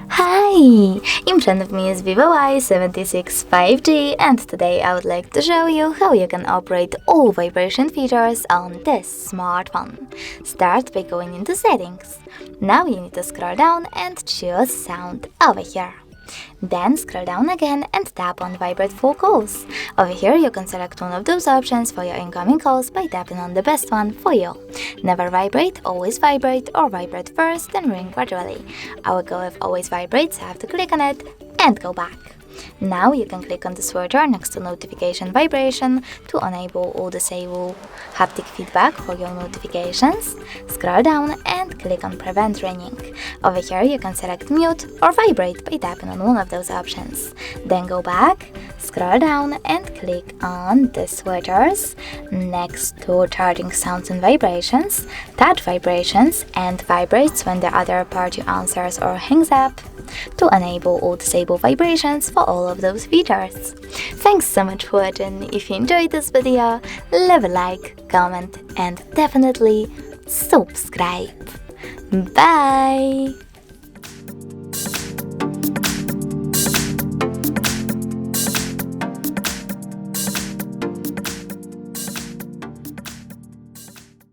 Hi! In front of me is VIVO Y76 5G, and today I would like to show you how you can operate all vibration features on this smartphone. Start by going into Settings. Now you need to scroll down and choose Sound over here. Then scroll down again and tap on Vibrate for Calls. Over here you can select one of those options for your incoming calls by tapping on the best one for you. Never vibrate, always vibrate, or vibrate first then ring gradually. I will go with always vibrate, so I have to click on it and go back. Now you can click on the switcher next to notification vibration to enable or disable haptic feedback for your notifications. Scroll down and click on prevent ringing. Over here you can select mute or vibrate by tapping on one of those options. Then go back, scroll down and click on the switchers next to charging sounds and vibrations, touch vibrations, and vibrates when the other party answers or hangs up, to enable or disable vibrations for all of those features. Thanks so much for watching. If you enjoyed this video, leave a like, comment, and definitely subscribe. Bye!